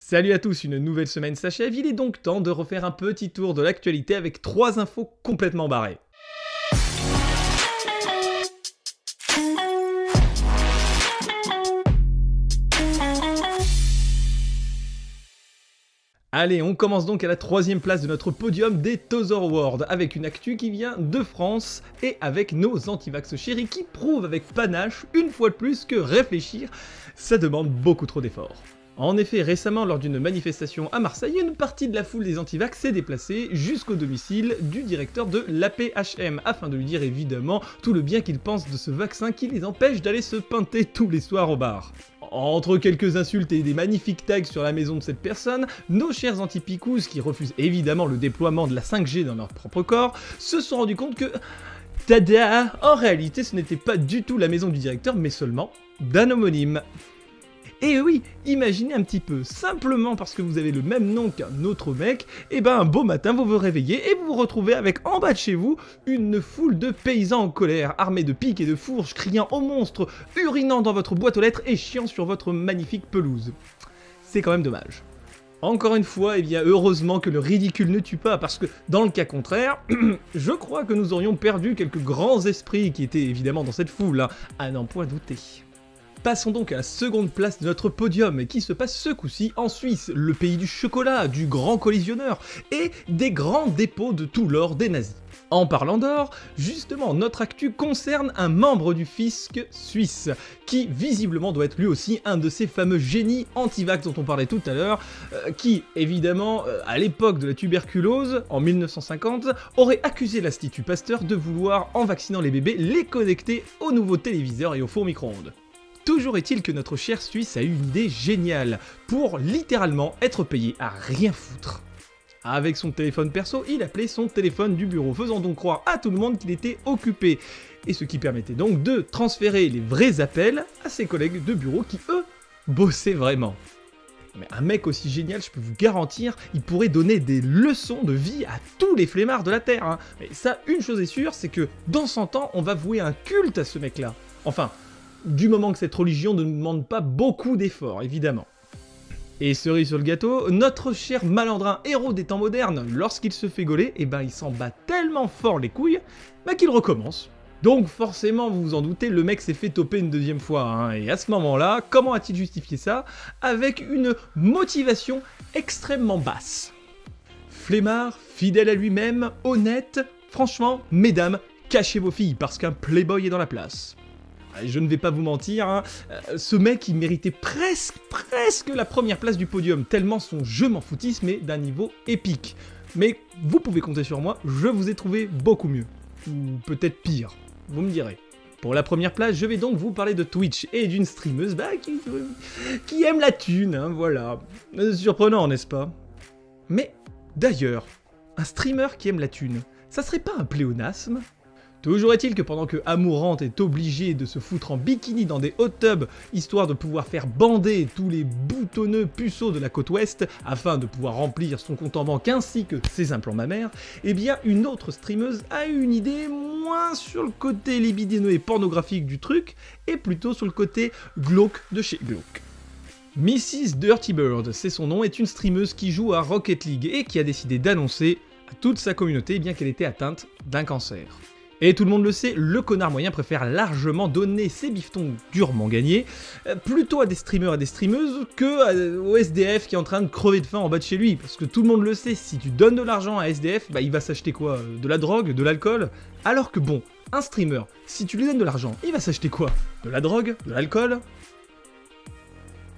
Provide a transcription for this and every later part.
Salut à tous, une nouvelle semaine s'achève, il est donc temps de refaire un petit tour de l'actualité avec 3 infos complètement barrées. Allez, on commence donc à la 3e place de notre podium des Tother Awards, avec une actu qui vient de France et avec nos antivax chéris qui prouvent avec panache, une fois de plus, que réfléchir, ça demande beaucoup trop d'efforts. En effet, récemment, lors d'une manifestation à Marseille, une partie de la foule des antivax s'est déplacée jusqu'au domicile du directeur de l'APHM, afin de lui dire évidemment tout le bien qu'il pense de ce vaccin qui les empêche d'aller se pinter tous les soirs au bar. Entre quelques insultes et des magnifiques tags sur la maison de cette personne, nos chers anti-picous, qui refusent évidemment le déploiement de la 5G dans leur propre corps, se sont rendus compte que... Tada! En réalité, ce n'était pas du tout la maison du directeur, mais seulement d'un homonyme. Et oui, imaginez un petit peu, simplement parce que vous avez le même nom qu'un autre mec, et ben un beau matin vous vous réveillez et vous vous retrouvez avec en bas de chez vous une foule de paysans en colère, armés de piques et de fourches, criant au monstre, urinant dans votre boîte aux lettres et chiant sur votre magnifique pelouse. C'est quand même dommage. Encore une fois, eh bien heureusement que le ridicule ne tue pas, parce que dans le cas contraire, je crois que nous aurions perdu quelques grands esprits qui étaient évidemment dans cette foule, hein, à n'en point douter. Passons donc à la 2e place de notre podium, qui se passe ce coup-ci en Suisse, le pays du chocolat, du grand collisionneur, et des grands dépôts de tout l'or des nazis. En parlant d'or, justement, notre actu concerne un membre du fisc suisse, qui visiblement doit être lui aussi un de ces fameux génies anti-vax dont on parlait tout à l'heure, qui, évidemment, à l'époque de la tuberculose, en 1950, aurait accusé l'Institut Pasteur de vouloir, en vaccinant les bébés, les connecter aux nouveaux téléviseurs et aux fours micro-ondes. Toujours est-il que notre cher Suisse a eu une idée géniale, pour littéralement être payé à rien foutre. Avec son téléphone perso, il appelait son téléphone du bureau, faisant donc croire à tout le monde qu'il était occupé, et ce qui permettait donc de transférer les vrais appels à ses collègues de bureau qui, eux, bossaient vraiment. Mais un mec aussi génial, je peux vous garantir, il pourrait donner des leçons de vie à tous les flemmards de la Terre. Hein. Mais ça, une chose est sûre, c'est que dans 100 ans, on va vouer un culte à ce mec-là. Enfin, du moment que cette religion ne nous demande pas beaucoup d'efforts, évidemment. Et cerise sur le gâteau, notre cher malandrin héros des temps modernes, lorsqu'il se fait gauler, eh ben il s'en bat tellement fort les couilles, qu'il recommence. Donc forcément, vous vous en doutez, le mec s'est fait toper une 2e fois, hein, et à ce moment-là, comment a-t-il justifié ça? Avec une motivation extrêmement basse. Flemmard, fidèle à lui-même, honnête, franchement, mesdames, cachez vos filles, parce qu'un playboy est dans la place. Je ne vais pas vous mentir, hein, ce mec il méritait presque la 1re place du podium, tellement son je m'en foutisme est d'un niveau épique. Mais vous pouvez compter sur moi, je vous ai trouvé beaucoup mieux. Ou peut-être pire, vous me direz. Pour la 1re place, je vais donc vous parler de Twitch et d'une streameuse qui aime la thune, hein, voilà. Surprenant, n'est-ce pas? Mais d'ailleurs, un streamer qui aime la thune, ça serait pas un pléonasme? Toujours est-il que pendant que Amourante est obligé de se foutre en bikini dans des hot tubs, histoire de pouvoir faire bander tous les boutonneux puceaux de la côte ouest, afin de pouvoir remplir son compte en banque ainsi que ses implants mammaires, eh bien une autre streameuse a eu une idée moins sur le côté libidineux et pornographique du truc, et plutôt sur le côté glauque de chez glauque. Mrs Dirty Bird, c'est son nom, est une streameuse qui joue à Rocket League et qui a décidé d'annoncer à toute sa communauté bien qu'elle était atteinte d'un cancer. Et tout le monde le sait, le connard moyen préfère largement donner ses bifetons durement gagnés, plutôt à des streamers et des streameuses que au SDF qui est en train de crever de faim en bas de chez lui. Parce que tout le monde le sait, si tu donnes de l'argent à SDF, il va s'acheter quoi? De la drogue? De l'alcool? Alors que bon, un streamer, si tu lui donnes de l'argent, il va s'acheter quoi? De la drogue? De l'alcool?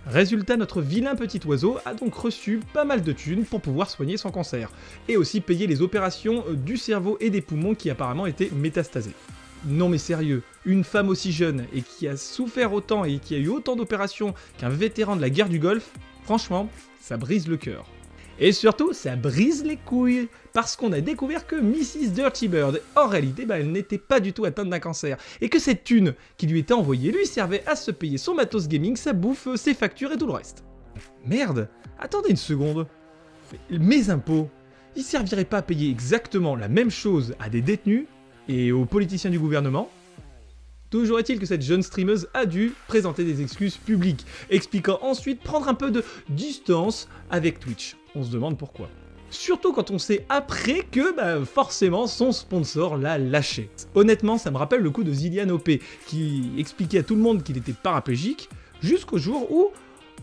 Résultat, notre vilain petit oiseau a donc reçu pas mal de thunes pour pouvoir soigner son cancer, et aussi payer les opérations du cerveau et des poumons qui apparemment étaient métastasés. Non mais sérieux, une femme aussi jeune et qui a souffert autant et qui a eu autant d'opérations qu'un vétéran de la guerre du Golfe, franchement, ça brise le cœur. Et surtout, ça brise les couilles, parce qu'on a découvert que Mrs Dirty Bird, en réalité, elle n'était pas du tout atteinte d'un cancer, et que cette thune qui lui était envoyée lui servait à se payer son matos gaming, sa bouffe, ses factures et tout le reste. Merde, attendez une seconde. Mes impôts, ils serviraient pas à payer exactement la même chose à des détenus et aux politiciens du gouvernement? Toujours est-il que cette jeune streameuse a dû présenter des excuses publiques, expliquant ensuite prendre un peu de distance avec Twitch. On se demande pourquoi. Surtout quand on sait après que forcément son sponsor l'a lâché. Honnêtement, ça me rappelle le coup de Zillian OP qui expliquait à tout le monde qu'il était paraplégique jusqu'au jour où,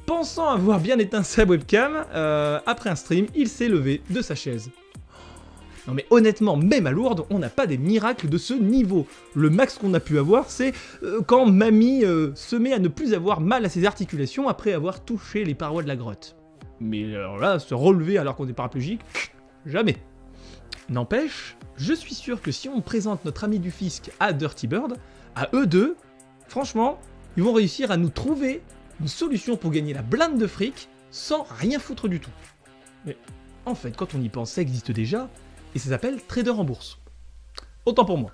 pensant avoir bien éteint sa webcam, après un stream, il s'est levé de sa chaise. Non mais honnêtement, même à Lourdes, on n'a pas des miracles de ce niveau. Le max qu'on a pu avoir, c'est quand mamie se met à ne plus avoir mal à ses articulations après avoir touché les parois de la grotte. Mais alors là, se relever alors qu'on est paraplégique, jamais. N'empêche, je suis sûr que si on présente notre ami du fisc à Dirty Bird, à eux deux, franchement, ils vont réussir à nous trouver une solution pour gagner la blinde de fric sans rien foutre du tout. Mais en fait, quand on y pense, ça existe déjà, et ça s'appelle Trader en bourse. Autant pour moi.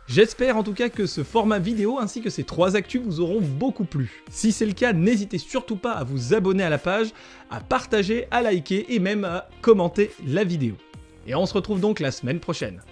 J'espère en tout cas que ce format vidéo ainsi que ces 3 actus vous auront beaucoup plu. Si c'est le cas, n'hésitez surtout pas à vous abonner à la page, à partager, à liker et même à commenter la vidéo. Et on se retrouve donc la semaine prochaine.